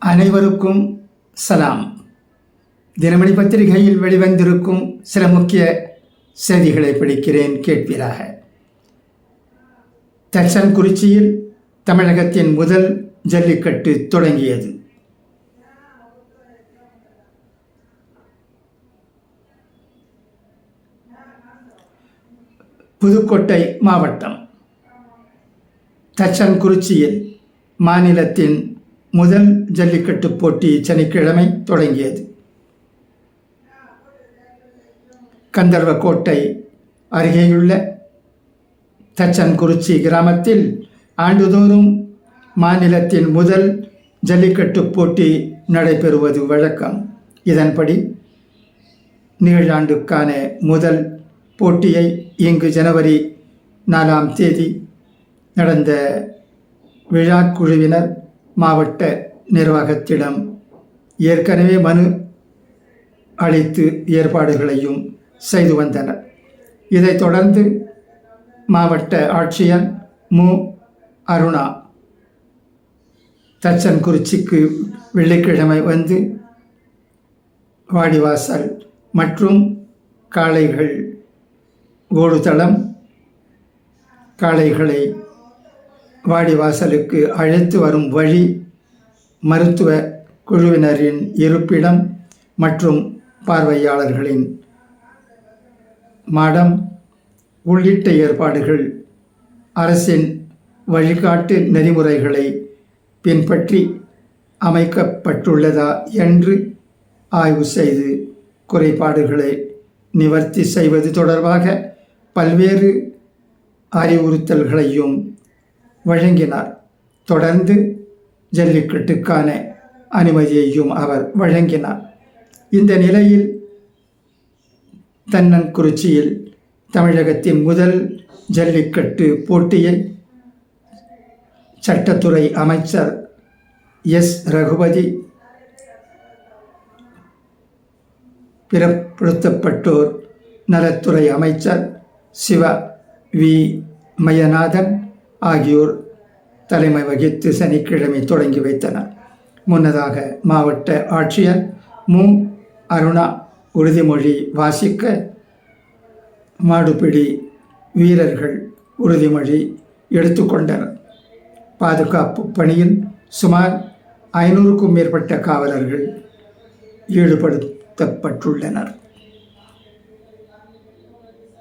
அனைவருக்கும் சலாம். தினமணி பத்திரிகையில் வெளிவந்திருக்கும் சில முக்கிய செய்திகளை படிக்கிறேன், கேட்பீராக. தச்சன்குறிச்சியில் தமிழகத்தின் முதல் ஜல்லிக்கட்டு தொடங்கியது. புதுக்கோட்டை மாவட்டம் தச்சன்குறிச்சியில் மாநிலத்தின் முதல் ஜல்லிக்கட்டு போட்டி சனிக்கிழமை தொடங்கியது. கந்தர்வக்கோட்டை அருகேயுள்ள தச்சன்குறிச்சி கிராமத்தில் ஆண்டுதோறும் மாநிலத்தின் முதல் ஜல்லிக்கட்டு போட்டி நடைபெறுவது வழக்கம். இதன்படி நிகழாண்டுக்கான முதல் போட்டியை இங்கு ஜனவரி 4ஆம் தேதி நடந்த விழா குழுவினர் மாவட்ட நிர்வாகத்திடம் ஏற்கனவே மனு அளித்து ஏற்பாடுகளையும் செய்து வந்தனர். இதைத் தொடர்ந்து மாவட்ட ஆட்சியர் மு. அருணா தச்சன்குறிச்சிக்கு வெள்ளிக்கிழமை வந்து வாடிவாசல் மற்றும் காளைகள் ஓடுதளம் காளைகளை வாடிவாசலுக்கு அழைத்து வரும் வழி, மருத்துவ குழுவினரின் இருப்பிடம் மற்றும் பார்வையாளர்களின் மாடம் உள்ளிட்ட ஏற்பாடுகள் அரசின் வழிகாட்டு நெறிமுறைகளை பின்பற்றி அமைக்கப்பட்டுள்ளதா என்று ஆய்வு செய்து குறைபாடுகளை நிவர்த்தி செய்வது தொடர்பாக பல்வேறு அறிவுறுத்தல்களையும் வழங்கினார். தொடர்ந்து ஜல்லிக்கட்டுக்கான அனுமதியையும் அவர் வழங்கினார். இந்த நிலையில் தச்சன்குறிச்சியில் தமிழகத்தின் முதல் ஜல்லிக்கட்டு போட்டியை சட்டத்துறை அமைச்சர் எஸ். ரகுபதி, பிற்படுத்தப்பட்டோர் நலத்துறை அமைச்சர் சிவ வி. மயநாதன் ஆகியோர் தலைமை வகித்து சனிக்கிழமை தொடங்கி வைத்தனர். முன்னதாக மாவட்ட ஆட்சியர் மு. அருணா உறுதிமொழி வாசிக்க மாடுபிடி வீரர்கள் உறுதிமொழி எடுத்துக்கொண்டனர். பாதுகாப்பு பணியில் சுமார் 500க்கும் மேற்பட்ட காவலர்கள் ஈடுபடுத்தப்பட்டுள்ளனர்.